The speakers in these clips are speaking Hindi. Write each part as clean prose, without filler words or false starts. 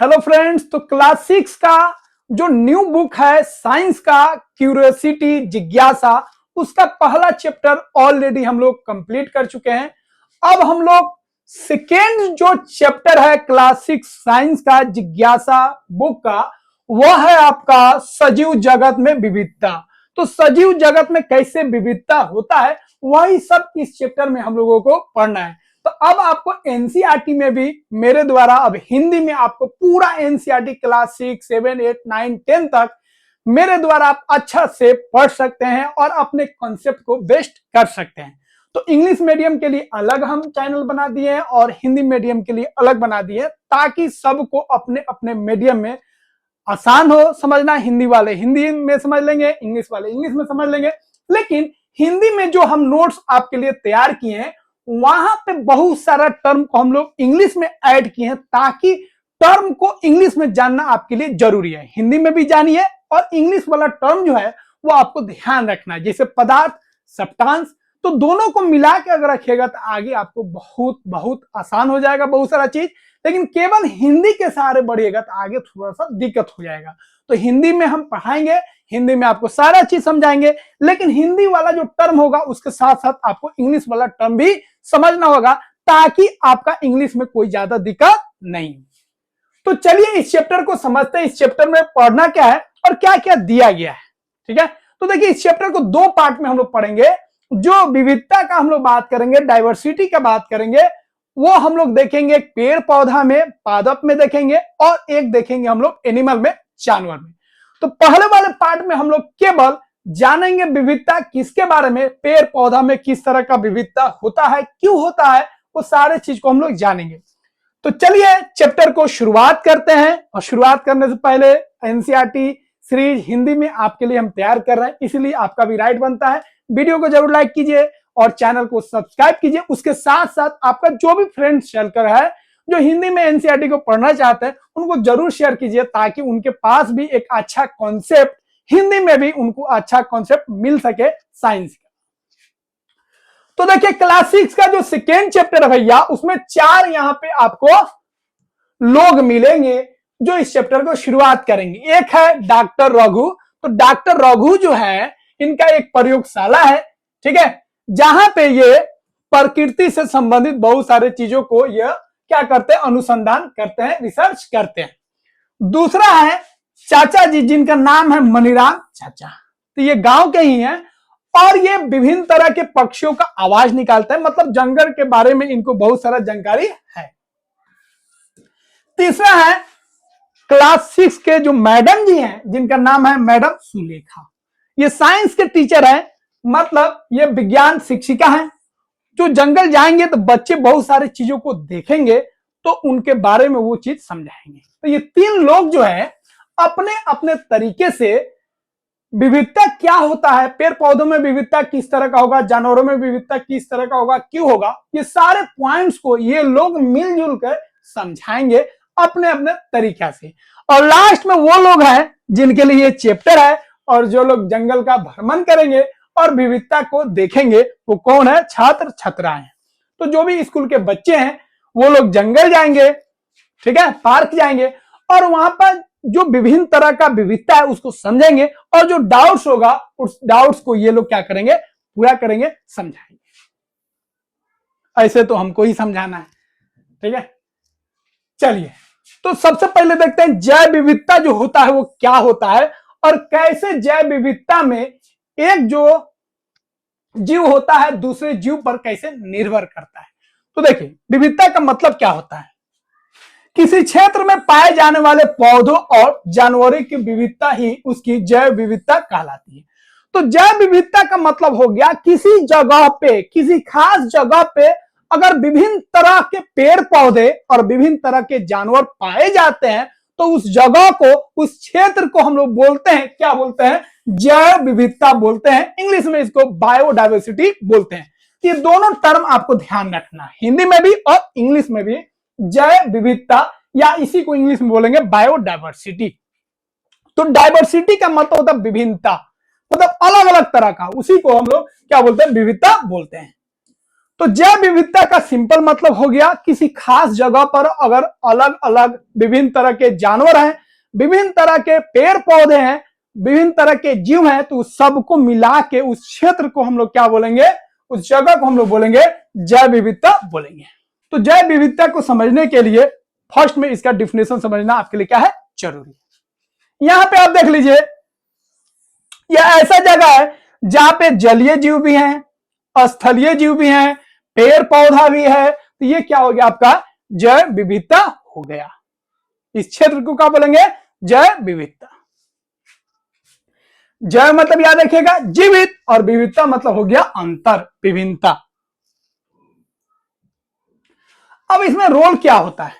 हेलो फ्रेंड्स, तो क्लास 6 का जो न्यू बुक है साइंस का क्यूरियोसिटी जिज्ञासा, उसका पहला चैप्टर ऑलरेडी हम लोग कंप्लीट कर चुके हैं। अब हम लोग सेकेंड जो चैप्टर है क्लास 6 साइंस का जिज्ञासा बुक का, वह है आपका सजीव जगत में विविधता। तो सजीव जगत में कैसे विविधता होता है, वही सब इस चैप्टर में हम लोगों को पढ़ना है। तो अब आपको एनसीईआरटी में भी मेरे द्वारा अब हिंदी में आपको पूरा एनसीईआरटी क्लास 6, 7, 8, 9, 10 तक मेरे द्वारा आप अच्छा से पढ़ सकते हैं और अपने कॉन्सेप्ट को बेस्ट कर सकते हैं। तो इंग्लिश मीडियम के लिए अलग हम चैनल बना दिए हैं और हिंदी मीडियम के लिए अलग बना दिए हैं, ताकि सबको अपने अपने मीडियम में आसान हो समझना। हिंदी वाले हिंदी में समझ लेंगे, इंग्लिश वाले इंग्लिश में समझ लेंगे। लेकिन हिंदी में जो हम नोट्स आपके लिए तैयार किए हैं, वहां पे बहुत सारा टर्म को हम लोग इंग्लिश में ऐड किए हैं, ताकि टर्म को इंग्लिश में जानना आपके लिए जरूरी है। हिंदी में भी जानिए और इंग्लिश वाला टर्म जो है वो आपको ध्यान रखना है, जैसे पदार्थ, सब्सटेंस। तो दोनों को मिला के अगर रखिएगा तो आगे आपको बहुत बहुत आसान हो जाएगा बहुत सारा चीज। लेकिन केवल हिंदी के सहारे बढ़िएगा तो आगे थोड़ा सा दिक्कत हो जाएगा। तो हिंदी में हम पढ़ाएंगे, हिंदी में आपको सारा चीज समझाएंगे, लेकिन हिंदी वाला जो टर्म होगा उसके साथ साथ आपको इंग्लिश वाला टर्म भी समझना होगा, ताकि आपका इंग्लिश में कोई ज्यादा दिक्कत नहीं। तो चलिए इस चैप्टर को समझते हैं। इस चैप्टर में पढ़ना क्या है और क्या क्या दिया गया है, ठीक है। तो देखिए, इस चैप्टर को दो पार्ट में हम लोग पढ़ेंगे। जो विविधता का हम लोग बात करेंगे, डाइवर्सिटी का बात करेंगे, वो हम लोग देखेंगे पेड़ पौधा में, पादप में देखेंगे, और एक देखेंगे हम लोग एनिमल में, जानवर में। तो पहले वाले पार्ट में हम लोग केवल जानेंगे विविधता किसके बारे में, पेड़ पौधा में किस तरह का विविधता होता है, क्यों होता है, वो सारे चीज को हम लोग जानेंगे। तो चलिए चैप्टर को शुरुआत करते हैं। और शुरुआत करने से पहले एनसीईआरटी सीरीज हिंदी में आपके लिए हम तैयार कर रहे हैं, इसलिए आपका भी राइट बनता है। वीडियो को जरूर लाइक कीजिए और चैनल को सब्सक्राइब कीजिए। उसके साथ साथ आपका जो भी फ्रेंड सर्कल है जो हिंदी में एनसीईआरटी को पढ़ना चाहते हैं, उनको जरूर शेयर कीजिए, ताकि उनके पास भी एक अच्छा कॉन्सेप्ट, हिंदी में भी उनको अच्छा कॉन्सेप्ट मिल सके साइंस का। तो देखिए, क्लास 6 का जो सेकेंड चैप्टर है भैया, उसमें 4 यहाँ पे आपको लोग मिलेंगे जो इस चैप्टर को शुरुआत करेंगे। एक है डॉक्टर रघु। तो डॉक्टर रघु जो है, इनका एक प्रयोगशाला है, ठीक है, जहां पे ये प्रकृति से संबंधित बहुत सारे चीजों को ये क्या करते हैं, अनुसंधान करते हैं, रिसर्च करते हैं। दूसरा है चाचा जी, जिनका नाम है मनीराम चाचा। तो ये गांव के ही हैं और ये विभिन्न तरह के पक्षियों का आवाज निकालते हैं, मतलब जंगल के बारे में इनको बहुत सारा जानकारी है। तीसरा है क्लास 6 के जो मैडम जी हैं, जिनका नाम है मैडम सुलेखा। ये साइंस के टीचर है, मतलब ये विज्ञान शिक्षिका है। जो जंगल जाएंगे तो बच्चे बहुत सारी चीजों को देखेंगे, तो उनके बारे में वो चीज समझाएंगे। तो ये 3 लोग जो है अपने अपने तरीके से विविधता क्या होता है, पेड़ पौधों में विविधता किस तरह का होगा, जानवरों में विविधता किस तरह का होगा, क्यों होगा, ये सारे पॉइंट्स को ये लोग मिलजुल कर समझाएंगे अपने अपने तरीका से। और लास्ट में वो लोग हैं जिनके लिए ये चैप्टर है, और जो लोग जंगल का भ्रमण करेंगे और विविधता को देखेंगे, वो कौन है, छात्र छात्राएं। तो जो भी स्कूल के बच्चे हैं वो लोग जंगल जाएंगे, ठीक है, पार्क जाएंगे, और वहां पर जो विभिन्न तरह का विविधता है उसको समझेंगे, और जो डाउट्स होगा उस डाउट्स को ये लोग क्या करेंगे, पूरा करेंगे, समझाएंगे। ऐसे तो हमको ही समझाना है, ठीक है। चलिए, तो सबसे पहले देखते हैं जैव विविधता जो होता है वो क्या होता है, और कैसे जैव विविधता में एक जो जीव होता है दूसरे जीव पर कैसे निर्भर करता है। तो देखिए, विविधता का मतलब क्या होता है, किसी क्षेत्र में पाए जाने वाले पौधों और जानवरों की विविधता ही उसकी जैव विविधता कहलाती है। तो जैव विविधता का मतलब हो गया, किसी जगह पे, किसी खास जगह पे अगर विभिन्न तरह के पेड़ पौधे और विभिन्न तरह के जानवर पाए जाते हैं, तो उस जगह को, उस क्षेत्र को हम लोग बोलते हैं, क्या बोलते हैं, जैव विविधता बोलते हैं। इंग्लिश में इसको बायोडाइवर्सिटी बोलते हैं। ये दोनों टर्म आपको ध्यान रखना, हिंदी में भी और इंग्लिश में भी, जैव विविधता, या इसी को इंग्लिश में बोलेंगे बायोडाइवर्सिटी। तो डाइवर्सिटी का मतलब होता है विभिन्नता, मतलब अलग अलग तरह का, उसी को हम लोग क्या बोलते हैं, विविधता बोलते हैं। तो जैव विविधता का सिंपल मतलब हो गया किसी खास जगह पर अगर अलग अलग विभिन्न तरह के जानवर हैं, विभिन्न तरह के पेड़ पौधे हैं, विभिन्न तरह के जीव हैं, तो उस सबको मिला के उस क्षेत्र को हम लोग क्या बोलेंगे, उस जगह को हम लोग बोलेंगे जैव विविधता बोलेंगे। तो जैव विविधता को समझने के लिए फर्स्ट में इसका डिफिनेशन समझना आपके लिए क्या है, जरूरी। यहां पे आप देख लीजिए, यह ऐसा जगह है जहां पे जलीय जीव भी हैं, स्थलीय जीव भी हैं, पेड़ पौधा भी है, तो ये क्या हो गया आपका जैव विविधता हो गया। इस क्षेत्र को क्या बोलेंगे, जैव विविधता। जैव मतलब याद रखिएगा जीवित, और विविधता मतलब हो गया अंतर, विभिन्नता। अब इसमें रोल क्या होता है,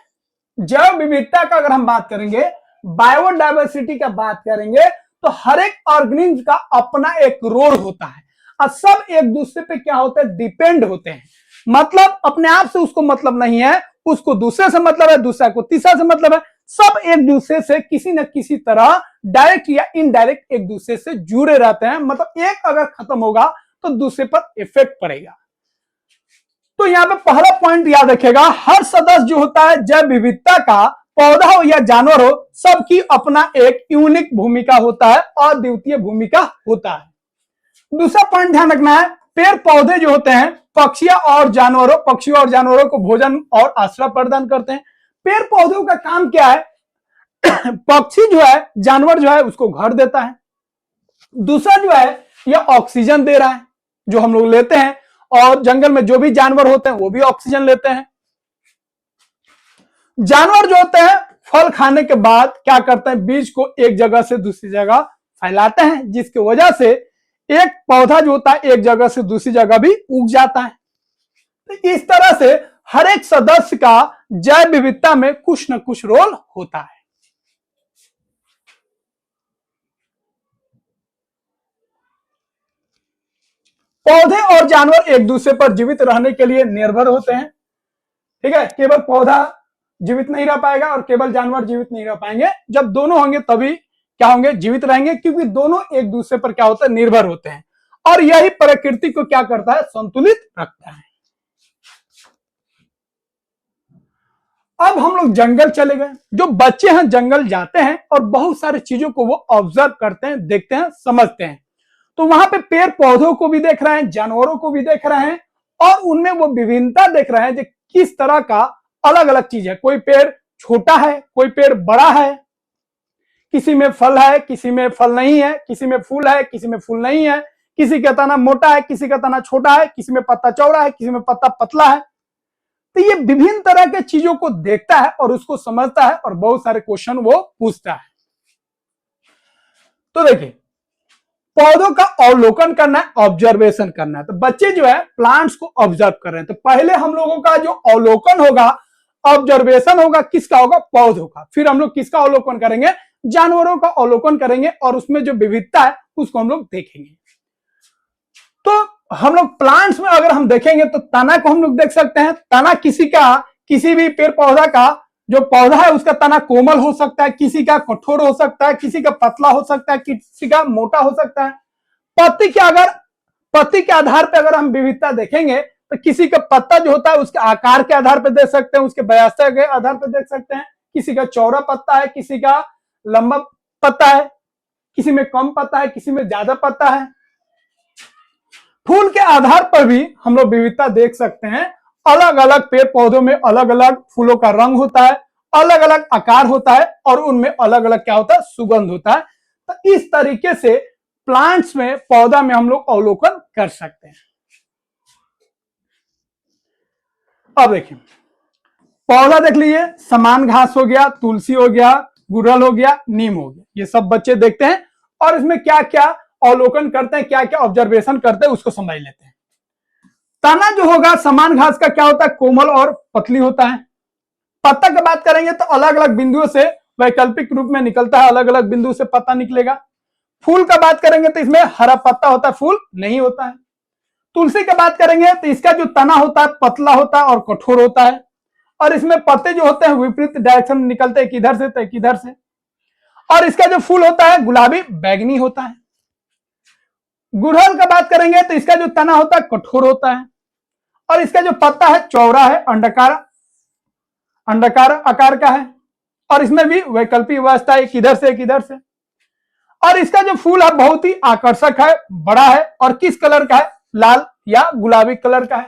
जैव विविधता का अगर हम बात करेंगे, बायोडायवर्सिटी का बात करेंगे, तो हर एक ऑर्गेनिज्म का अपना एक रोल होता है और सब एक दूसरे पे क्या होता है, डिपेंड होते हैं। मतलब अपने आप से उसको मतलब नहीं है, उसको दूसरे से मतलब है, दूसरा को तीसरा से मतलब है, सब एक दूसरे से किसी न किसी तरह डायरेक्ट या इनडायरेक्ट एक दूसरे से जुड़े रहते हैं। मतलब एक अगर खत्म होगा तो दूसरे पर इफेक्ट पड़ेगा। तो यहां पे पहला पॉइंट याद रखेगा, हर सदस्य जो होता है जैव विविधता का, पौधा हो या जानवर हो, सबकी अपना एक यूनिक भूमिका होता है, अद्वितीय भूमिका होता है। दूसरा पॉइंट ध्यान रखना है, पेड़ पौधे जो होते हैं पक्षियों और जानवरों को भोजन और आश्रय प्रदान करते हैं। पेड़ पौधों का काम क्या है, पक्षी जो है, जानवर जो है, उसको घर देता है। दूसरा जो है, यह ऑक्सीजन दे रहा है जो हम लोग लेते हैं, और जंगल में जो भी जानवर होते हैं वो भी ऑक्सीजन लेते हैं। जानवर जो होते हैं फल खाने के बाद क्या करते हैं, बीज को एक जगह से दूसरी जगह फैलाते हैं, जिसकी वजह से एक पौधा जो होता है एक जगह से दूसरी जगह भी उग जाता है। तो इस तरह से हर एक सदस्य का जैव विविधता में कुछ न कुछ रोल होता है। पौधे और जानवर एक दूसरे पर जीवित रहने के लिए निर्भर होते हैं। ठीक है, केवल पौधा जीवित नहीं रह पाएगा और केवल जानवर जीवित नहीं रह पाएंगे। जब दोनों होंगे तभी क्या होंगे, जीवित रहेंगे, क्योंकि दोनों एक दूसरे पर क्या होता है, निर्भर होते हैं। और यही प्रकृति को क्या करता है, संतुलित रखता है। अब हम लोग जंगल चले गए। जो बच्चे हैं जंगल जाते हैं और बहुत सारी चीजों को वो ऑब्जर्व करते हैं, देखते हैं, समझते हैं। तो वहां पे पेड़ पौधों को भी देख रहे हैं, जानवरों को भी देख रहे हैं, और उनमें वो विभिन्नता देख रहे हैं जो किस तरह का अलग अलग चीज है। कोई पेड़ छोटा है, कोई पेड़ बड़ा है, किसी में फल है, किसी में फल नहीं है, किसी में फूल है, किसी में फूल नहीं है, किसी का तना मोटा है, किसी का तना छोटा है, किसी में पत्ता चौड़ा है, किसी में पत्ता पतला है। तो ये विभिन्न तरह के चीजों को देखता है और उसको समझता है और बहुत सारे क्वेश्चन वो पूछता है। तो देखिए, पौधों का अवलोकन करना है, ऑब्जर्वेशन करना है। तो बच्चे जो है प्लांट्स को ऑब्जर्व कर रहे हैं। तो पहले हम लोगों का जो अवलोकन होगा, ऑब्जर्वेशन होगा, किसका होगा, पौधों का। फिर हम लोग किसका अवलोकन करेंगे, जानवरों का अवलोकन करेंगे, और उसमें जो विविधता है उसको हम लोग देखेंगे। तो हम लोग प्लांट्स में अगर हम देखेंगे तो तना को हम लोग देख सकते हैं। तना किसी भी पेड़ पौधा का जो पौधा है उसका तना कोमल हो सकता है, किसी का कठोर हो सकता है, किसी का पतला हो सकता है, किसी का मोटा हो सकता है। पत्ती के आधार पर अगर हम विविधता देखेंगे तो किसी का पत्ता जो होता है उसके आकार के आधार पर देख सकते हैं, उसके व्यास के आधार पर देख सकते हैं। किसी का चौड़ा पत्ता है, किसी का लंबा पत्ता है, किसी में कम पत्ता है, किसी में ज्यादा पत्ता है। फूल के आधार पर भी हम लोग विविधता देख सकते हैं। अलग अलग पेड़ पौधों में अलग अलग फूलों का रंग होता है, अलग अलग आकार होता है, और उनमें अलग अलग क्या होता है, सुगंध होता है। तो इस तरीके से प्लांट्स में, पौधा में हम लोग अवलोकन कर सकते हैं। अब देखिए, पौधा देख लीजिए, समान घास हो गया, तुलसी हो गया, गुड़हल हो गया, नीम हो गया, ये सब बच्चे देखते हैं और इसमें क्या क्या अवलोकन करते हैं, क्या क्या ऑब्जर्वेशन करते हैं, उसको समझ लेते हैं। तना जो होगा समान घास का क्या होता है, कोमल और पतली होता है। पत्ता की बात करेंगे तो अलग अलग बिंदुओं से वैकल्पिक रूप में निकलता है, अलग अलग बिंदु से पत्ता निकलेगा। फूल का बात करेंगे तो इसमें हरा पत्ता होता है, फूल नहीं होता है। तुलसी की बात करेंगे तो इसका जो तना होता है पतला होता है और कठोर होता है, और इसमें पत्ते जो होते हैं विपरीत डायरेक्शन में निकलते हैं, किधर से तो किधर से। और इसका जो फूल होता है गुलाबी बैगनी होता है। गुड़हल का बात करेंगे तो इसका जो तना होता है कठोर होता है, और इसका जो पत्ता है चौड़ा है, अंडाकार आकार का है, और इसमें भी वैकल्पिक व्यवस्था एक इधर से एक इधर से। और इसका जो फूल है बहुत ही आकर्षक है, बड़ा है, और किस कलर का है? लाल या गुलाबी कलर का है।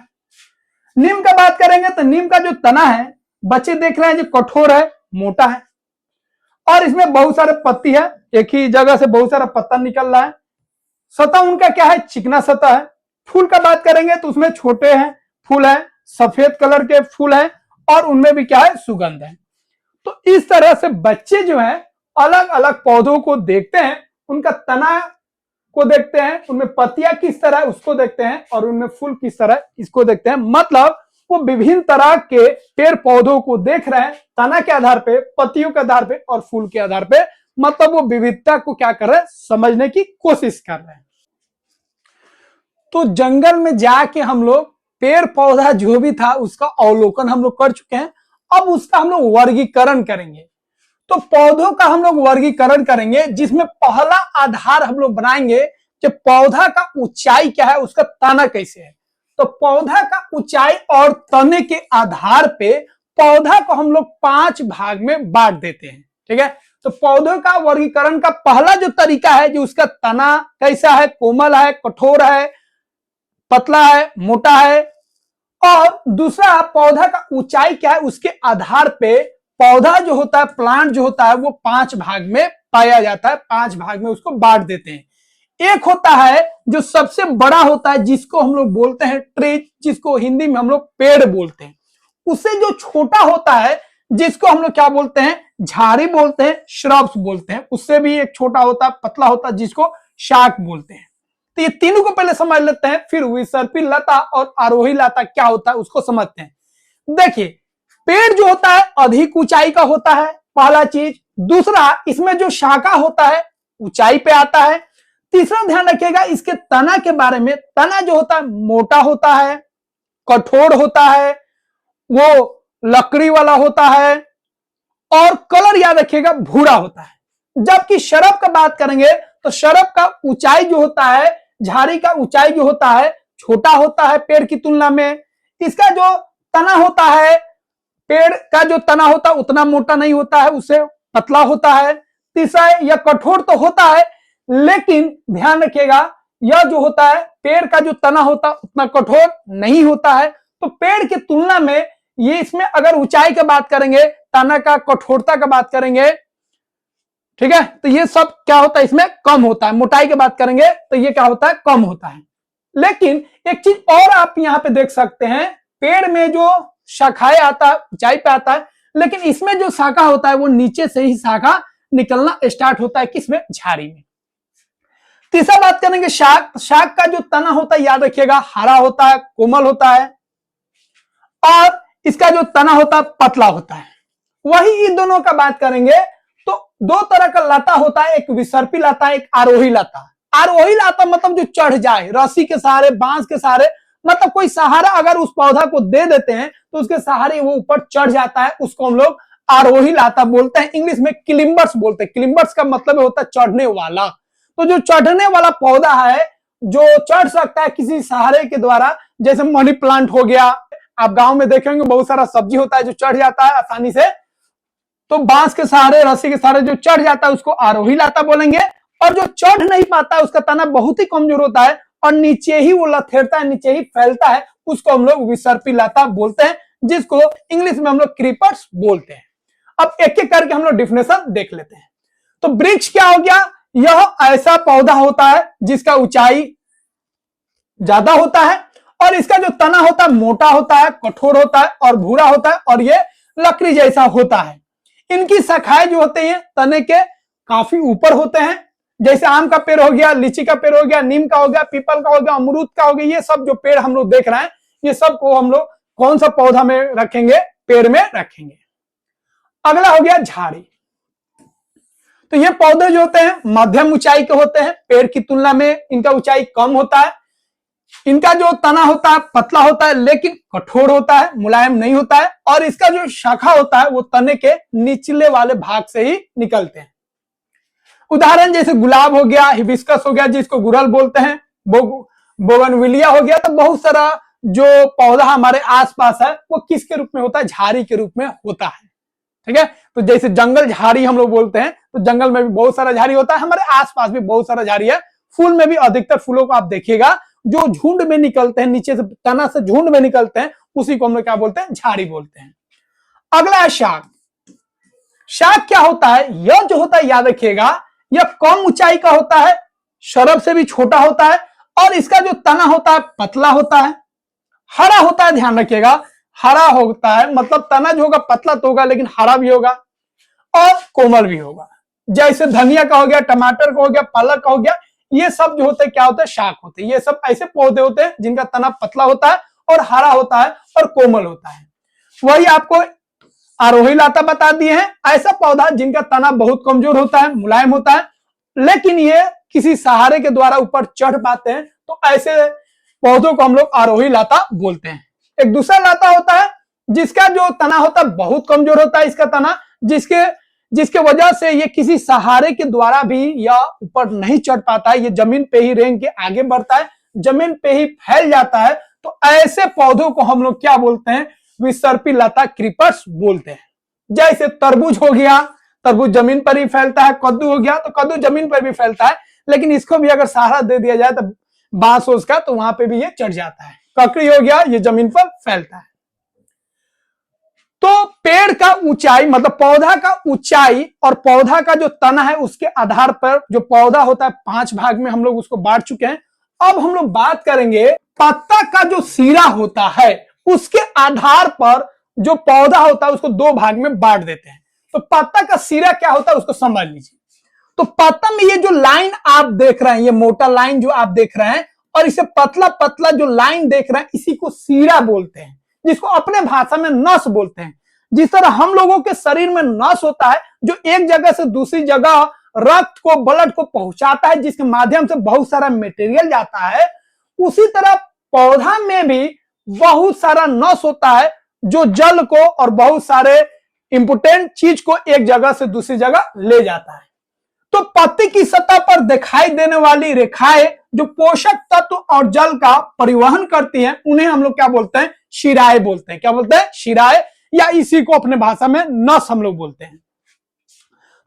नीम का बात करेंगे तो नीम का जो तना है, बच्चे देख रहे हैं जो कठोर है, मोटा है, और इसमें बहुत सारे पत्ती है, एक ही जगह से बहुत सारा पत्ता निकल रहा है। सतह उनका क्या है? चिकना सतह है। फूल का बात करेंगे तो उसमें छोटे हैं फूल है, सफेद कलर के फूल है, और उनमें भी क्या है? सुगंध है। तो इस तरह से बच्चे जो है अलग अलग पौधों को देखते हैं, उनका तना को देखते हैं, उनमें पत्तियां किस तरह है उसको देखते हैं, और उनमें फूल किस तरह इसको देखते हैं। मतलब वो विभिन्न तरह के पेड़ पौधों को देख रहे हैं, तना के आधार पे, पत्तियों के आधार पे और फूल के आधार पे। मतलब वो विविधता को क्या कर रहे हैं? समझने की कोशिश कर रहे हैं। तो जंगल में जाके हम लोग पेड़ पौधा जो भी था उसका अवलोकन हम लोग कर चुके हैं। अब उसका हम लोग वर्गीकरण करेंगे। तो पौधों का हम लोग वर्गीकरण करेंगे, जिसमें पहला आधार हम लोग बनाएंगे कि पौधा का ऊंचाई क्या है, उसका तना कैसे है। तो पौधा का ऊंचाई और तने के आधार पे पौधा को हम लोग 5 भाग में बांट देते हैं। ठीक है, तो पौधों का वर्गीकरण का पहला जो तरीका है, जो उसका तना कैसा है, कोमल है, कठोर है, पतला है, मोटा है, और दूसरा पौधा का ऊंचाई क्या है, उसके आधार पे पौधा जो होता है, प्लांट जो होता है, वो 5 भाग में पाया जाता है, 5 भाग में उसको बांट देते हैं। एक होता है जो सबसे बड़ा होता है, जिसको हम लोग बोलते हैं ट्री, जिसको हिंदी में हम लोग पेड़ बोलते हैं। उससे जो छोटा होता है, जिसको हम लोग क्या बोलते हैं? झाड़ी बोलते हैं, श्रब्स बोलते हैं। उससे भी एक छोटा होता है, पतला होता है, जिसको शाख बोलते हैं। तो ये तीनों को पहले समझ लेते हैं, फिर विसर्पी लता और आरोही लता क्या होता है उसको समझते हैं। देखिए, पेड़ जो होता है अधिक ऊंचाई का होता है, पहला चीज। दूसरा, इसमें जो शाखा होता है ऊंचाई पे आता है। तीसरा, ध्यान रखिएगा इसके तना के बारे में। तना जो होता है मोटा होता है, कठोर होता है, वो लकड़ी वाला होता है, और कलर याद रखिएगा भूरा होता है। जबकि शरब का बात करेंगे तो शरब का ऊंचाई जो होता है, झाड़ी का ऊंचाई जो होता है, छोटा होता है पेड़ की तुलना में। इसका जो तना होता है, पेड़ का जो तना होता है उतना मोटा नहीं होता है, उससे पतला होता है। तीसरा, यह कठोर तो होता है, लेकिन ध्यान रखिएगा यह जो होता है पेड़ का जो तना होता है उतना कठोर नहीं होता है। तो पेड़ की तुलना में ये, इसमें अगर ऊंचाई की बात करेंगे, तना का कठोरता का बात करेंगे, ठीक है, तो ये सब क्या होता है इसमें कम होता है। मोटाई की बात करेंगे तो ये क्या होता है? कम होता है। लेकिन एक चीज और आप यहां पे देख सकते हैं, पेड़ में जो शाखाएं आता है ऊंचाई पे आता है, लेकिन इसमें जो शाखा होता है वो नीचे से ही शाखा निकलना स्टार्ट होता है। किसमें? झाड़ी में। तीसरा बात करेंगे शाख। शाख का जो तना होता है याद रखिएगा हरा होता है, कोमल होता है, और इसका जो तना होता है पतला होता है। वही इन दोनों का बात करेंगे तो दो तरह का लता होता है, एक विसर्पी लता, एक आरोही लता। आरोही लता मतलब जो चढ़ जाए रस्सी के सहारे, बांस के सहारे, मतलब कोई सहारा अगर उस पौधा को दे देते हैं तो उसके सहारे वो ऊपर चढ़ जाता है, उसको हम लोग आरोही लता बोलते हैं। इंग्लिश में क्लिम्बर्स बोलते हैं। क्लिम्बर्स का मतलब होता है चढ़ने वाला। तो जो चढ़ने वाला पौधा है, जो चढ़ सकता है किसी सहारे के द्वारा, जैसे मनी प्लांट हो गया, आप गांव में देखेंगे बहुत सारा सब्जी होता है जो चढ़ जाता है आसानी से, तो बांस के सहारे, रस्सी के सहारे जो चढ़ जाता है उसको आरोही लता बोलेंगे। और जो चढ़ नहीं पाता है, उसका तना बहुत ही कमजोर होता है और नीचे ही वो लथेरता है, नीचे ही फैलता है, उसको हम लोग विसर्पी लता बोलते हैं, जिसको इंग्लिश में हम लोग क्रीपर्स बोलते हैं। अब एक एक करके हम लोग डिफिनेशन देख लेते हैं। तो वृक्ष क्या हो गया? यह ऐसा पौधा होता है जिसका ऊंचाई ज्यादा होता है, और इसका जो तना होता है मोटा होता है, कठोर होता है और भूरा होता है, और ये लकड़ी जैसा होता है। इनकी शाखाएं जो होते हैं तने के काफी ऊपर होते हैं, जैसे आम का पेड़ हो गया, लीची का पेड़ हो गया, नीम का हो गया, पीपल का हो गया, अमरूद का हो गया। ये सब जो पेड़ हम लोग देख रहे हैं, ये सब को हम लोग कौन सा पौधा में रखेंगे? पेड़ में रखेंगे। अगला हो गया झाड़ी। तो ये पौधे जो होते हैं मध्यम ऊंचाई के होते हैं, पेड़ की तुलना में इनका ऊंचाई कम होता है। इनका जो तना होता है पतला होता है, लेकिन कठोर होता है, मुलायम नहीं होता है, और इसका जो शाखा होता है वो तने के निचले वाले भाग से ही निकलते हैं। उदाहरण जैसे गुलाब हो गया, हिबिस्कस हो गया जिसको गुड़हल बोलते हैं, बोगनविलिया हो गया, तो बहुत सारा जो पौधा हमारे आसपास है वो किसके रूप में होता है, झाड़ी के रूप में होता है। ठीक है, तो जैसे जंगल झाड़ी हम लोग बोलते हैं, तो जंगल में भी बहुत सारा झाड़ी होता है, हमारे आसपास भी बहुत सारा झाड़ी है। फूल में भी अधिकतर फूलों को आप देखिएगा जो झुंड में निकलते हैं, नीचे से तना से झुंड में निकलते हैं, उसी को हम लोग क्या बोलते हैं, झाड़ी बोलते हैं। अगला है शाक। शाक क्या होता है, यह जो होता है याद रखिएगा, यह कम ऊंचाई का होता है, शरब से भी छोटा होता है, और इसका जो तना होता है पतला होता है, हरा होता है, ध्यान रखिएगा हरा होता है, मतलब तना जो होगा पतला तो होगा लेकिन हरा भी होगा और कोमल भी होगा। जैसे धनिया का हो गया, टमाटर का हो गया, पालक का हो गया, ये सब जो होते हैं क्या होते हैं, शाक होते हैं। ये सब ऐसे पौधे होते हैं जिनका तना पतला होता है और हरा होता है और कोमल होता है। वही आपको आरोही लाता बता दिए हैं, ऐसा पौधा जिनका तना बहुत कमजोर होता है, मुलायम होता है, लेकिन ये किसी सहारे के द्वारा ऊपर चढ़ पाते हैं, तो ऐसे पौधों को हम लोग आरोही लाता बोलते हैं। एक दूसरा लाता होता है जिसका जो तना होता है बहुत कमजोर होता है, इसका तना, जिसके वजह से ये किसी सहारे के द्वारा भी या ऊपर नहीं चढ़ पाता है, ये जमीन पे ही रेंग के आगे बढ़ता है, जमीन पे ही फैल जाता है। तो ऐसे पौधों को हम लोग क्या बोलते हैं, विसर्पी लता क्रीपर्स बोलते हैं। जैसे तरबूज हो गया, तरबूज जमीन पर ही फैलता है, कद्दू हो गया तो कद्दू जमीन पर भी फैलता है, लेकिन इसको भी अगर सहारा दे दिया जाए तो बांस उसका, तो वहां पे भी ये चढ़ जाता है। ककड़ी हो गया, ये जमीन पर फैलता है। तो पेड़ का ऊंचाई मतलब पौधा का ऊंचाई और पौधा का जो तना है उसके आधार पर जो पौधा होता है 5 भाग में हम लोग उसको बांट चुके हैं। अब हम लोग बात करेंगे पत्ता का जो सिरा होता है उसके आधार पर जो पौधा होता है उसको 2 भाग में बांट देते हैं। तो पत्ता का सिरा क्या होता है उसको समझ लीजिए। तो पत्ता में ये जो लाइन आप देख रहे हैं, ये मोटा लाइन जो आप देख रहे हैं और इसे पतला पतला जो लाइन देख रहे हैं, इसी को सिरा बोलते हैं, जिसको अपने भाषा में नस बोलते हैं। जिस तरह हम लोगों के शरीर में नस होता है जो एक जगह से दूसरी जगह रक्त को, ब्लड को पहुंचाता है, जिसके माध्यम से बहुत सारा मटेरियल जाता है, उसी तरह पौधा में भी बहुत सारा नस होता है जो जल को और बहुत सारे इंपोर्टेंट चीज को एक जगह से दूसरी जगह ले जाता है। तो पत्ती की सतह पर दिखाई देने वाली रेखाएं जो पोषक तत्व और जल का परिवहन करती हैं, उन्हें हम लोग क्या बोलते हैं, शिराएं बोलते हैं। क्या बोलते हैं, शिराएं, या इसी को अपने भाषा में नस हम लोग बोलते हैं।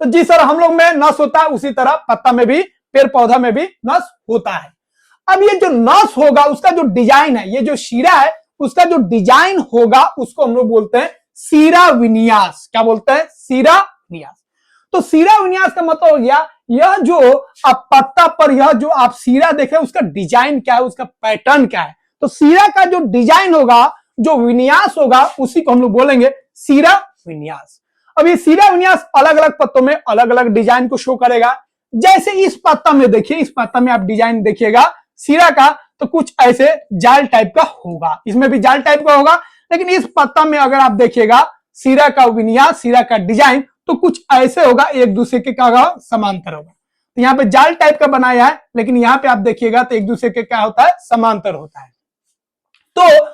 तो जिस तरह हम लोग में नस होता है उसी तरह पत्ता में भी, पेड़ पौधा में भी नस होता है। अब ये जो नस होगा उसका जो डिजाइन है, ये जो शिरा है उसका जो डिजाइन होगा उसको हम लोग बोलते हैं शिरा विन्यास। क्या बोलते हैं, शिरा विन्यास। तो शिरा विन्यास का मतलब हो गया यह जो आप पत्ता पर यह जो आप शिरा देखे उसका डिजाइन क्या है, उसका पैटर्न क्या है। तो शिरा का जो डिजाइन होगा, जो विन्यास होगा, उसी को हम लोग बोलेंगे शिरा विन्यास। अब ये शिरा विन्यास अलग अलग पत्तों में अलग अलग डिजाइन को शो करेगा। जैसे इस पत्ता में देखिए, इस पत्ता में आप डिजाइन देखिएगा शिरा का, तो कुछ ऐसे जाल टाइप का होगा, इसमें भी जाल टाइप का होगा, लेकिन इस पत्ता में अगर आप देखिएगा शिरा का विन्यास, शिरा का डिजाइन तो कुछ ऐसे होगा, एक दूसरे के क्या समांतर होगा। तो यहाँ पे जाल टाइप का बनाया है, लेकिन यहाँ पे आप देखिएगा तो एक दूसरे के क्या होता है, समांतर होता है। तो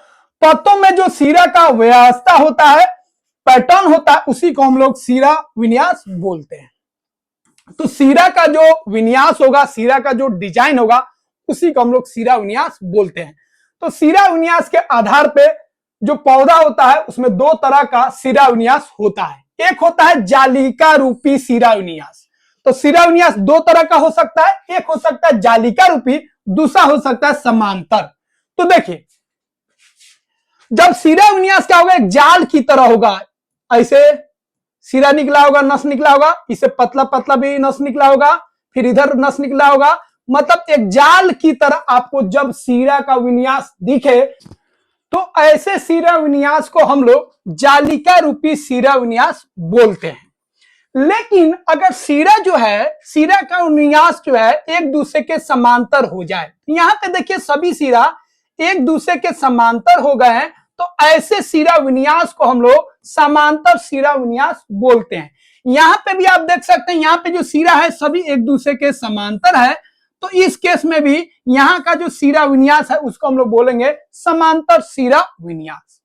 पत्तों में जो शिरा का व्यवस्था होता है, पैटर्न होता है, उसी को हम लोग शिरा विन्यास बोलते हैं। तो शिरा का जो विन्यास होगा, शिरा का जो डिजाइन होगा, उसी को हम लोग शिरा विन्यास बोलते हैं। तो शिरा विन्यास के आधार पे जो पौधा होता है उसमें 2 तरह का शिरा विन्यास होता है। एक होता है जालिका रूपी शिरा विन्यास। तो शिरा विन्यास 2 तरह का हो सकता है, एक हो सकता है जालिका रूपी, दूसरा हो सकता है समांतर। तो देखिए, जब शिरा विन्यास क्या होगा, एक जाल की तरह होगा, ऐसे शिरा निकला होगा, नस निकला होगा, इससे पतला पतला भी नस निकला होगा, फिर इधर नस निकला होगा, मतलब एक जाल की तरह आपको जब शिरा का विन्यास दिखे तो ऐसे शिरा विन्यास को हम लोग जालिका रूपी शिरा विन्यास बोलते हैं। लेकिन अगर शिरा जो है, शिरा का विन्यास जो है एक दूसरे के समांतर हो जाए, यहां पे देखिए सभी शिरा एक दूसरे के समांतर हो गए हैं, तो ऐसे शिरा विन्यास को हम लोग समांतर शिरा विन्यास बोलते हैं। यहां पे भी आप देख सकते हैं, यहां पे जो शिरा है सभी एक दूसरे के समांतर है, तो इस केस में भी यहां का जो शिरा विन्यास है उसको हम लोग बोलेंगे समांतर शिरा विन्यास।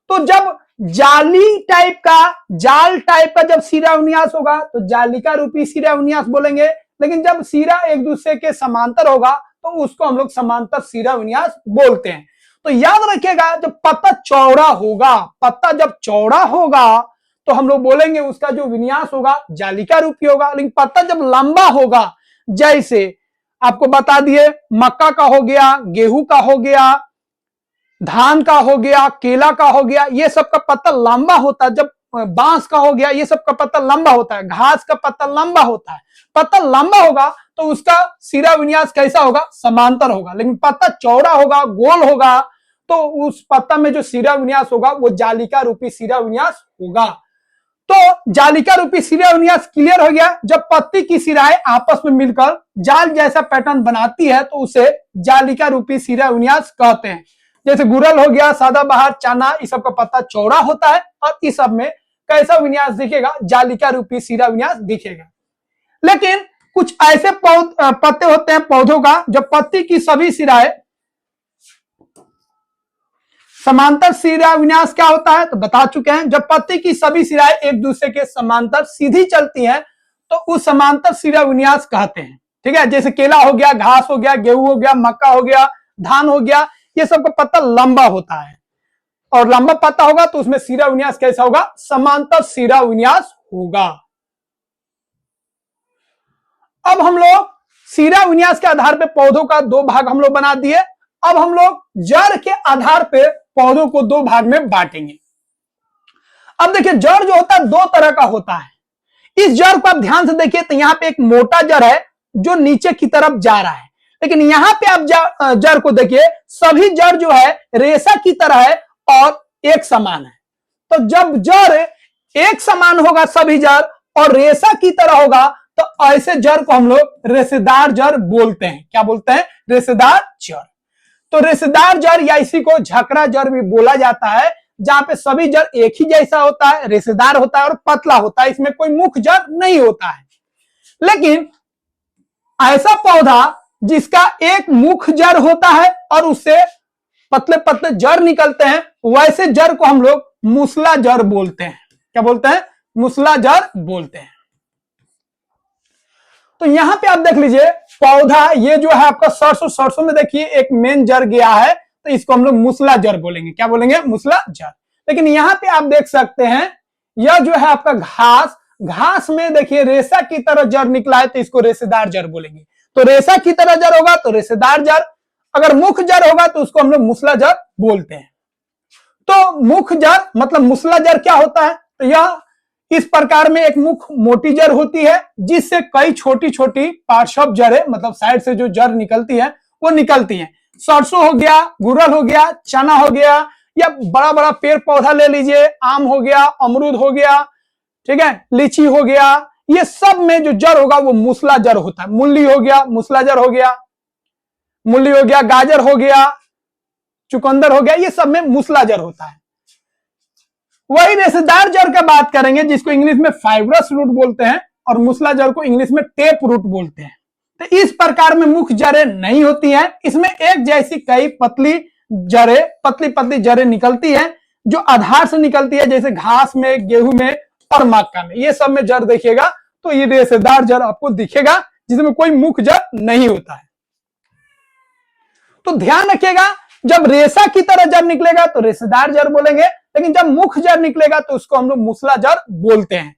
तो जब जाली टाइप का, जाल टाइप का जब शिरा विन्यास होगा तो जालिका रूपी शिरा विन्यास बोलेंगे, लेकिन जब शिरा एक दूसरे के समांतर होगा तो उसको हम लोग समांतर शिरा विन्यास बोलते हैं। तो याद रखिएगा जब पत्ता चौड़ा होगा, पत्ता जब चौड़ा होगा तो हम लोग बोलेंगे उसका जो विन्यास होगा जालिका रूपी होगा। लेकिन पत्ता जब लंबा होगा, जैसे आपको बता दिए मक्का का हो गया, गेहूं का हो गया, धान का हो गया, केला का हो गया, ये सब का पत्ता लंबा होता है। जब बांस का हो गया, ये सब का पत्ता लंबा होता है, घास का पत्ता लंबा होता है। पत्ता लंबा होगा तो उसका सिरा विन्यास कैसा होगा? समांतर होगा। लेकिन पत्ता चौड़ा होगा, गोल होगा, तो उस पत्ता में जो सिरा विन्यास होगा वो जालिका रूपी सिरा विन्यास होगा। तो जालिका रूपी सिरा विन्यास क्लियर हो गया। जब पत्ती की सिराएं आपस में मिलकर जाल जैसा पैटर्न बनाती है तो उसे जालिका रूपी सिरा विन्यास कहते हैं। जैसे गुड़हल हो गया, सदाबहार, चना, इस सब का पत्ता चौड़ा होता है और इस सब में कैसा विन्यास दिखेगा? जालिका रूपी सिरा विन्यास दिखेगा। लेकिन कुछ ऐसे पत्ते होते हैं पौधों का जब पत्ती की सभी सिराएं समांतर सिरा विन्यास क्या होता है तो बता चुके हैं। जब पत्ती की सभी सिराएं एक दूसरे के समांतर सीधी चलती हैं तो उस समांतर सिरा विन्यास कहते हैं। ठीक है, जैसे केला हो गया, घास हो गया, गेहूं हो गया, मक्का हो गया, धान हो गया, ये सब का पत्ता लंबा होता है और लंबा पत्ता होगा तो उसमें सिरा विन्यास कैसा होगा? समांतर सिरा विन्यास होगा। अब हम लोग सिरा विन्यास के आधार पे पौधों का दो भाग हम लोग बना दिए। अब हम लोग जड़ के आधार पे पौधों को दो भाग में बांटेंगे। अब देखिए जड़ जो होता है दो तरह का होता है। इस जड़ को आप ध्यान से देखिए तो यहां पे एक मोटा जड़ है जो नीचे की तरफ जा रहा है, लेकिन यहां पे आप जड़ को देखिए, सभी जड़ जो है रेशा की तरह है और एक समान है। तो जब जड़ एक समान होगा सभी जड़ और रेशा की तरह होगा तो ऐसे जड़ को हम लोग रेशेदार जड़ बोलते हैं। क्या बोलते हैं? रेशेदार जड़। तो रेशेदार जड़ या इसी को झकरा जड़ भी बोला जाता है, जहां पे सभी जड़ एक ही जैसा होता है, रेशेदार होता है और पतला होता है, इसमें कोई मुख्य जड़ नहीं होता है। लेकिन ऐसा पौधा जिसका एक मुख्य जड़ होता है और उससे पतले पतले जड़ निकलते हैं, वैसे जड़ को हम लोग मूसला जड़ बोलते हैं। क्या बोलते हैं? मूसला जड़ बोलते हैं। तो यहां पे आप देख लीजिए पौधा ये जो है आपका सरसों में देखिए एक मेन जड़ गया है तो इसको हम लोग मूसला जड़ बोलेंगे। क्या बोलेंगे? मूसला जड़। लेकिन यहां पे आप देख सकते हैं यह जो है आपका घास में देखिए रेशा की तरह जड़ निकला है तो इसको रेशेदार जड़ बोलेंगे। तो रेशा की तरह जड़ होगा तो रेशेदार जड़, अगर मुख्य जड़ होगा तो उसको हम लोग मूसला जड़ बोलते हैं। तो मुख्य जड़ मतलब मूसला जड़ क्या होता है? तो यह इस प्रकार में एक मुख्य मोटी जड़ होती है जिससे कई छोटी छोटी पार्श्व जड़ें मतलब साइड से जो जड़ निकलती है वो निकलती है। सरसों हो गया, गुड़हल हो गया, चना हो गया, या बड़ा बड़ा पेड़ पौधा ले लीजिए, आम हो गया, अमरूद हो गया, ठीक है, लीची हो गया, ये सब में जो जड़ होगा वो मूसला जड़ होता है। मूली हो गया, मूसला जड़ हो गया, मूली हो गया, गाजर हो गया, चुकंदर हो गया, ये सब में मूसला जड़ होता है। वही रेशेदार जड़ का बात करेंगे जिसको इंग्लिश में फाइब्रस रूट बोलते हैं और मूसला जड़ को इंग्लिश में टेप रूट बोलते हैं। तो इस प्रकार में मुख्य जड़ें नहीं होती हैं, इसमें एक जैसी कई पतली पतली जड़ें निकलती हैं जो आधार से निकलती है, जैसे घास में, गेहूं में और मक्का में, ये सब में जड़ देखिएगा तो ये रेशेदार जड़ आपको दिखेगा जिसमें कोई मुख्य जड़ नहीं होता है। तो ध्यान रखिएगा जब रेशा की तरह जड़ निकलेगा तो रेशेदार जड़ बोलेंगे, लेकिन जब मुख्य जड़ निकलेगा तो उसको हम लोग मूसला जड़ बोलते हैं।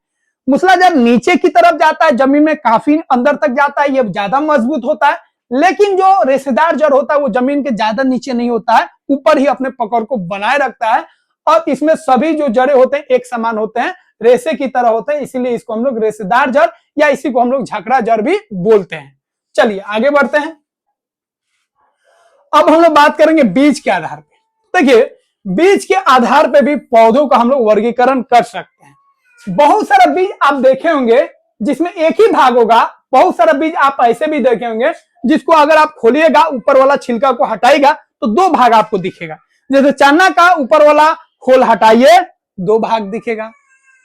मूसला जड़ नीचे की तरफ जाता है, जमीन में काफी अंदर तक जाता है, ये ज्यादा मजबूत होता है। लेकिन जो रेशेदार जड़ होता है वो जमीन के ज्यादा नीचे नहीं होता है, ऊपर ही अपने पकड़ को बनाए रखता है और इसमें सभी जो जड़ें होते हैं एक समान होते हैं, रेशे की तरह होते हैं, इसीलिए इसको हम लोग रेशेदार जड़ या इसी को हम लोग झकरा जड़ भी बोलते हैं। चलिए आगे बढ़ते हैं। अब हम लोग बात करेंगे बीज के आधार पे। देखिए बीज के आधार पे भी पौधों का हम लोग वर्गीकरण कर सकते हैं। बहुत सारा बीज आप देखे होंगे जिसमें एक ही भाग होगा, बहुत सारा बीज आप ऐसे भी देखे होंगे जिसको अगर आप खोलिएगा ऊपर वाला छिलका को हटाएगा तो दो भाग आपको दिखेगा। जैसे चना का ऊपर वाला खोल हटाइए दो भाग दिखेगा,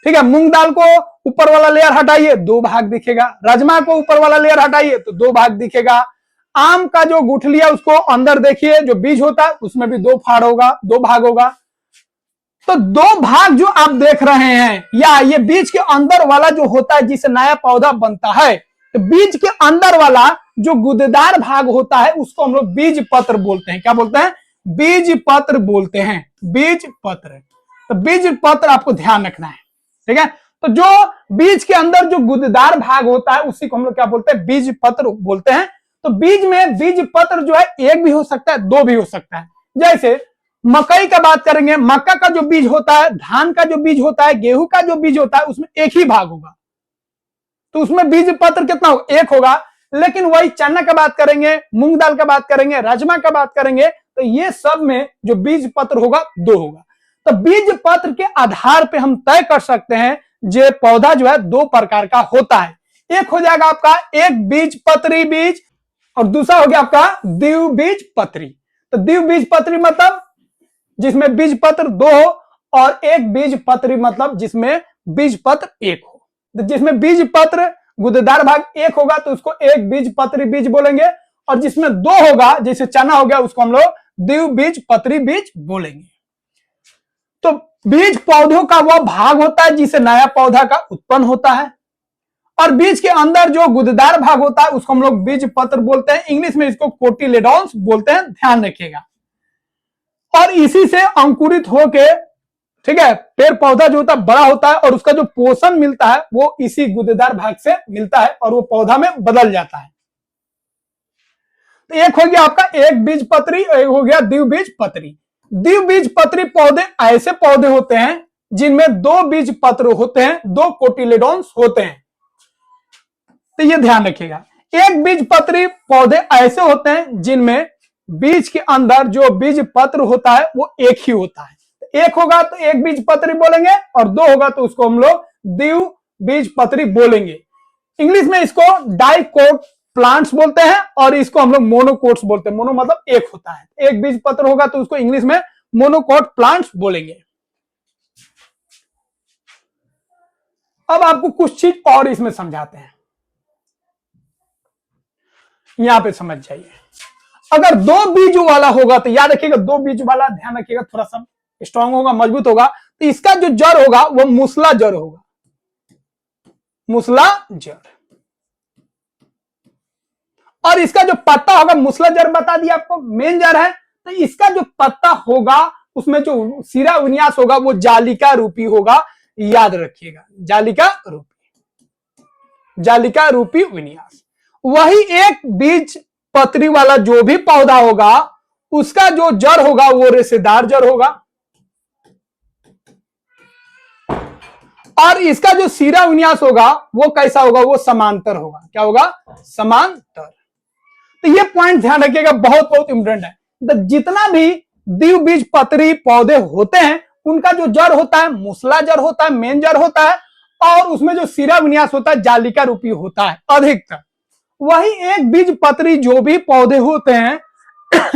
ठीक है, मूंग दाल को ऊपर वाला लेयर हटाइए दो भाग दिखेगा, राजमा को ऊपर वाला लेयर हटाइए तो दो भाग दिखेगा, आम का जो गुठली है उसको अंदर देखिए जो बीज होता है उसमें भी दो फाड़ होगा, दो भाग होगा। तो दो भाग जो आप देख रहे हैं या ये बीज के अंदर वाला जो होता है जिससे नया पौधा बनता है, तो बीज के अंदर वाला जो गुदेदार भाग होता है उसको हम लोग बीज पत्र बोलते हैं। क्या बोलते हैं? बीज पत्र बोलते हैं, बीज पत्र। तो बीज पत्र आपको ध्यान रखना है, ठीक है। तो जो बीज के अंदर जो गुदेदार भाग होता है उसी को हम लोग क्या बोलते हैं, बीज पत्र बोलते हैं। तो बीज में बीज पत्र जो है एक भी हो सकता है, दो भी हो सकता है। जैसे मकई का बात करेंगे, मक्का का जो बीज होता है, धान का जो बीज होता है, गेहूं का जो बीज होता है, उसमें एक ही भाग होगा, तो उसमें बीज पत्र कितना होगा, एक होगा। लेकिन वही चना का बात करेंगे, मूंग दाल का बात करेंगे, राजमा का बात करेंगे, तो ये सब में जो बीज पत्र होगा दो होगा। तो बीज पत्र के आधार पे हम तय कर सकते हैं जो पौधा जो है दो प्रकार का होता है। एक हो जाएगा आपका एक बीज पत्री बीज, और दूसरा हो गया आपका द्विबीज पत्री। तो द्विबीज पत्री मतलब जिसमें बीज पत्र दो हो, और एक बीज पत्री मतलब जिसमें बीज पत्र एक हो। तो जिसमें बीज पत्र गुदेदार भाग एक होगा तो उसको एक बीज पत्री बीज बोलेंगे, और जिसमें दो होगा जैसे चना हो गया उसको हम लोग द्विबीज पत्री बीज बोलेंगे। तो बीज पौधों का वह भाग होता है जिससे नया पौधा का उत्पन्न होता है, और बीज के अंदर जो गुदेदार भाग होता है उसको हम लोग बीज पत्र बोलते हैं। इंग्लिश में इसको कोटिलेडॉन्स बोलते हैं, ध्यान रखिएगा। और इसी से अंकुरित होके, ठीक है, पेड़ पौधा जो होता है बड़ा होता है, और उसका जो पोषण मिलता है वो इसी गुदेदार भाग से मिलता है, और वो पौधा में बदल जाता है। तो एक हो गया आपका एक बीज पत्री, एक हो गया द्विबीज पत्री। द्विबीज पत्री पौधे ऐसे पौधे होते हैं जिनमें दो बीज पत्र होते हैं, दो कोटिलेडॉन्स होते हैं। तो ये ध्यान रखिएगा। एक बीज पत्री पौधे ऐसे होते हैं जिनमें बीज के अंदर जो बीज पत्र होता है वो एक ही होता है। एक होगा तो एक बीज पत्री बोलेंगे, और दो होगा तो उसको हम लोग द्विबीज पत्री बोलेंगे। इंग्लिश में इसको डाइकोट प्लांट्स बोलते हैं, और इसको हम लोग मोनोकोट्स बोलते हैं। मोनो मतलब एक होता है, एक बीज पत्र होगा तो उसको इंग्लिश में मोनोकोट प्लांट्स बोलेंगे। अब आपको कुछ चीज और इसमें समझाते हैं, यहां पे समझ जाइए। अगर दो बीज वाला होगा तो याद रखिएगा, दो बीज वाला ध्यान रखिएगा, थोड़ा सा स्ट्रांग होगा, मजबूत होगा, तो इसका जो जड़ होगा वो मूसला जड़ होगा, मूसला जड़। और इसका जो पत्ता होगा, मूसला जड़ बता दिया आपको मेन जड़ है, तो इसका जो पत्ता होगा उसमें जो सिरा विन्यास होगा वो जालिका रूपी होगा, याद रखिएगा, जालिका रूपी, जालिका रूपी विन्यास। वही एक बीज पत्री वाला जो भी पौधा होगा उसका जो जड़ होगा वो रेशेदार जड़ होगा, और इसका जो सिरा विन्यास होगा वो कैसा होगा, वो समांतर होगा। क्या होगा, समांतर। तो ये पॉइंट ध्यान रखिएगा, बहुत बहुत इंपॉर्टेंट है। तो जितना भी द्विबीज पत्री पौधे होते हैं उनका जो जड़ होता है मूसला जड़ होता है, मेन जड़ होता है, और उसमें जो सिरा विन्यास होता है जालिका रूपी होता है अधिकतर। वही एक बीज पत्री जो भी पौधे होते हैं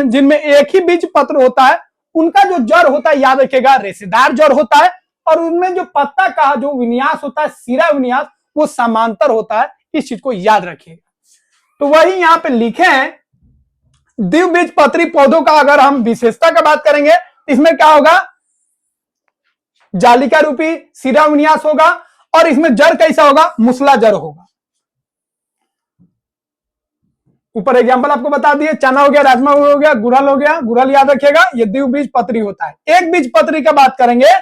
जिनमें एक ही बीज पत्र होता है उनका जो जड़ होता है, याद रखिएगा, रेशेदार जड़ होता है, और उनमें जो पत्ता का जो विन्यास होता है, सिरा विन्यास, वो समांतर होता है। इस चीज को याद रखिएगा। तो वही यहां पे लिखे हैं, द्विबीज पत्री पौधों का अगर हम विशेषता का बात करेंगे, इसमें क्या होगा, जालिका रूपी सिरा विन्यास होगा, और इसमें जड़ कैसा होगा, मूसला जड़ होगा। ऊपर एग्जाम्पल आपको बता दिए, चना हो गया, राजमा हो गया, गुड़हल हो गया। गुड़हल याद रखिएगा, ये द्विबीज पत्री होता है। एक बीज पत्री का बात करेंगे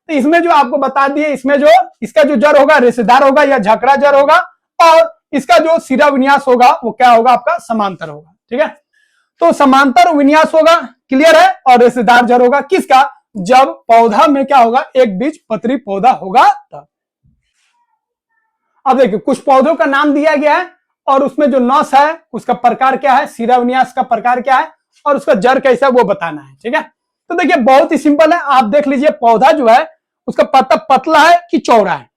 तो इसमें जो आपको बता दिए, इसमें जो इसका जो जड़ होगा रेशेदार होगा या झकड़ा जड़ होगा, और इसका जो सिरा विन्यास होगा वो क्या होगा, आपका समांतर होगा। ठीक है, तो समांतर विन्यास होगा, क्लियर है, और रेशेदार जड़ होगा किसका, जब पौधा में क्या होगा, एक बीज पत्री पौधा होगा तब। अब देखिए कुछ पौधों का नाम दिया गया है, और उसमें जो नस है उसका प्रकार क्या है, सिरा विन्यास का प्रकार क्या है, और उसका जड़ कैसा है वो बताना है। ठीक है, तो देखिए बहुत ही सिंपल है, आप देख लीजिए पौधा जो है उसका पत्ता पतला है कि चौड़ा है।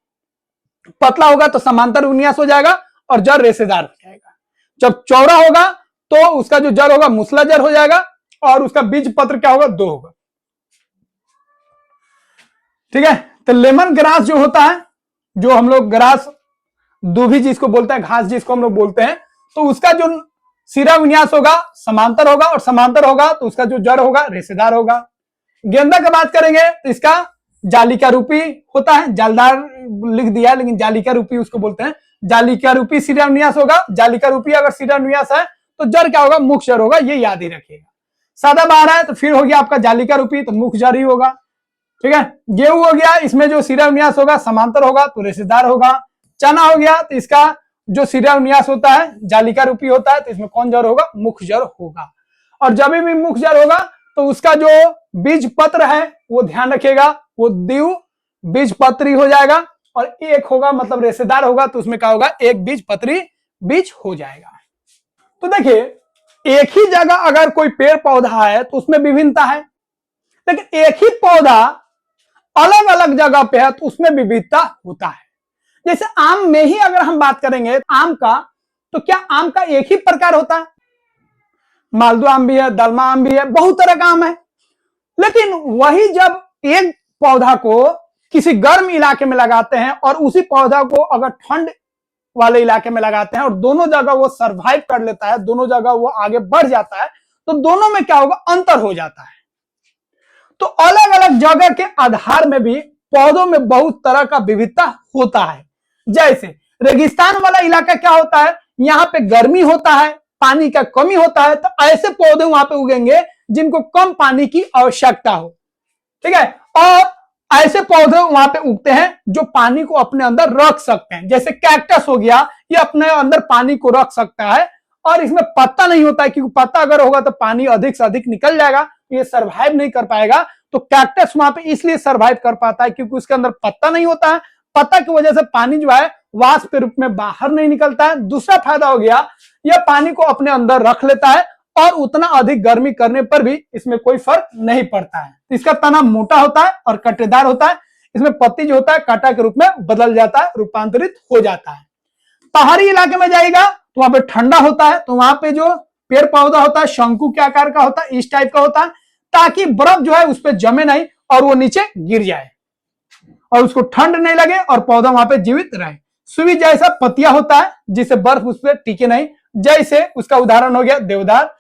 पतला होगा तो समांतर विन्यास हो जाएगा और जड़ रेशेदार हो जाएगा। जब चौड़ा होगा तो उसका जो जड़ होगा मूसला जड़ हो जाएगा, और उसका बीज पत्र क्या होगा, दो होगा। ठीक है, तो लेमन ग्रास जो होता है, जो हम लोग ग्रास दूभी जिसको बोलते हैं, घास जिसको हम लोग बोलते हैं, तो उसका जो सिरा विन्यास होगा समांतर होगा, और समांतर होगा तो उसका जो जड़ होगा रेशेदार होगा। गेंदा का बात करेंगे तो इसका जालिका रूपी होता है, जालदार लिख दिया लेकिन जालिका रूपी उसको बोलते हैं। जालिका रूपी सिरा विन्यास होगा, जालिका रूपी अगर सिरा विन्यास है तो जड़ क्या होगा, मुख्य जड़ होगा, ये याद ही रखिएगा। सदाबहार है तो फिर हो गया आपका जालिका रूपी, तो मुख्य जड़ ही होगा। ठीक है, गेहूं हो गया, इसमें जो शिरान्यास होगा समांतर होगा तो रेशेदार होगा। चना हो गया तो इसका जो शिरान्यास होता है जालिका रूपी होता है, तो इसमें कौन जड़ होगा? मुख्य जड़ होगा। और जब भी मुख्य जड़ होगा तो उसका जो बीज पत्र है वो ध्यान रखिएगा, वो द्विव बीज पत्री हो जाएगा, और एक होगा मतलब रेशेदार होगा तो उसमें क्या होगा? एक बीज पत्री बीज हो जाएगा। तो देखिए, एक ही जगह अगर कोई पेड़ पौधा है तो उसमें विभिन्नता है, लेकिन एक ही पौधा अलग अलग जगह पे है तो उसमें विविधता होता है। जैसे आम में ही अगर हम बात करेंगे आम का, तो क्या आम का एक ही प्रकार होता है? मालदह आम भी है, दलमा आम भी है, बहुत तरह का आम है। लेकिन वही जब एक पौधा को किसी गर्म इलाके में लगाते हैं और उसी पौधा को अगर ठंड वाले इलाके में लगाते हैं और दोनों जगह वो सरवाइव कर लेता है, दोनों जगह वो आगे बढ़ जाता है, तो दोनों में क्या होगा? अंतर हो जाता है। तो अलग अलग जगह के आधार में भी पौधों में बहुत तरह का विविधता होता है। जैसे रेगिस्तान वाला इलाका क्या होता है? यहाँ पे गर्मी होता है, पानी का कमी होता है, तो ऐसे पौधे वहां पे उगेंगे जिनको कम पानी की आवश्यकता हो। ठीक है, और ऐसे पौधे वहां पे उगते हैं जो पानी को अपने अंदर रख सकते हैं। जैसे कैक्टस हो गया, ये अपने अंदर पानी को रख सकता है और इसमें पत्ता नहीं होता है, क्योंकि पत्ता अगर होगा तो पानी अधिक से अधिक निकल जाएगा, ये सरवाइव नहीं कर पाएगा। तो कैक्टस वहां पे इसलिए सरवाइव कर पाता है क्योंकि उसके अंदर पत्ता नहीं होता है, पत्ता की वजह से पानी जो है वाष्प के रूप में बाहर नहीं निकलता है। दूसरा फायदा हो गया, यह पानी को अपने अंदर रख लेता है और उतना अधिक गर्मी करने पर भी इसमें कोई फर्क नहीं पड़ता है। इसका तना मोटा होता है और कटेदार होता है, इसमें पत्ती जो होता है कांटा के रूप में बदल जाता है, रूपांतरित हो जाता है। पहाड़ी इलाके में जाएगा तो वहां पे ठंडा होता है, तो वहां पे जो पेड़ पौधा होता है शंकु के आकार का होता है, इस टाइप का होता है, ताकि बर्फ जो है उस पर जमे नहीं और वो नीचे गिर जाए और उसको ठंड नहीं लगे और पौधा वहां पे जीवित रहे। सुई जैसा पतिया होता है जिससे बर्फ उस पर टिके नहीं, जैसे उसका उदाहरण हो गया देवदार।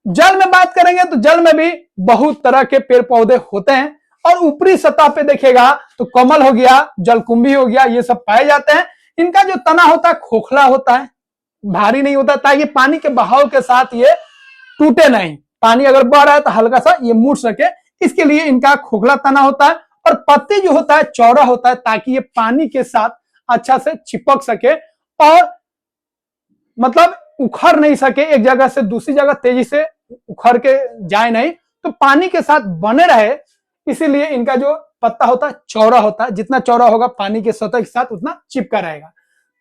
जल में बात करेंगे तो जल में भी बहुत तरह के पेड़ पौधे होते हैं, और ऊपरी सतह पे देखेगा तो कमल हो गया, जलकुंभी हो गया, ये सब पाए जाते हैं। इनका जो तना होता है खोखला होता है, भारी नहीं होता, ताकि पानी के बहाव के साथ ये टूटे नहीं। पानी अगर बह रहा है तो हल्का सा ये मुड़ सके, इसके लिए इनका खोखला तना होता है। और पत्ती जो होता है चौड़ा होता है, ताकि ये पानी के साथ अच्छा से चिपक सके और मतलब उखड़ नहीं सके, एक जगह से दूसरी जगह तेजी से उखड़ के जाए नहीं, तो पानी के साथ बने रहे। इसीलिए इनका जो पत्ता होता है चौड़ा होता है, जितना चौड़ा होगा पानी के सतह के साथ उतना चिपका रहेगा।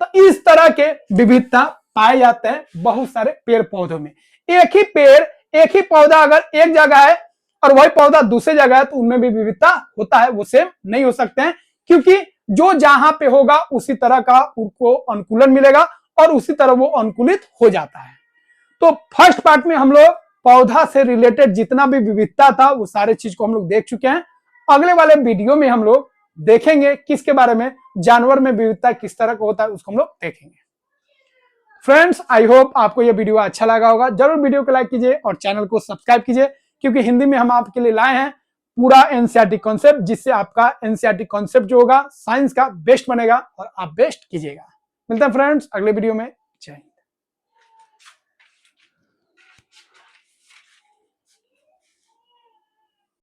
तो इस तरह के विविधता पाए जाते हैं बहुत सारे पेड़ पौधों में। एक ही पेड़, एक ही पौधा अगर एक जगह है और वही पौधा दूसरी जगह है तो उनमें भी विविधता होता है, वो सेम नहीं हो सकते हैं, क्योंकि जो जहां पे होगा उसी तरह का उनको अनुकूलन मिलेगा और उसी तरह वो अनुकूलित हो जाता है। तो फर्स्ट पार्ट में हम लोग पौधा से रिलेटेड जितना भी विविधता था वो सारे चीज को हम लोग देख चुके हैं। अगले वाले वीडियो में हम लोग देखेंगे किसके बारे में, जानवर में विविधता किस तरह का होता है उसको हम लोग देखेंगे। फ्रेंड्स, आई होप आपको यह वीडियो अच्छा लगा होगा। जरूर वीडियो को लाइक कीजिए और चैनल को सब्सक्राइब कीजिए, क्योंकि हिंदी में हम आपके लिए लाए हैं पूरा एनसीईआरटी कॉन्सेप्ट, जिससे आपका एनसीईआरटी कॉन्सेप्ट जो होगा साइंस का बेस्ट बनेगा और आप बेस्ट कीजिएगा। मिलते हैं फ्रेंड्स अगले वीडियो में। जय हिंद।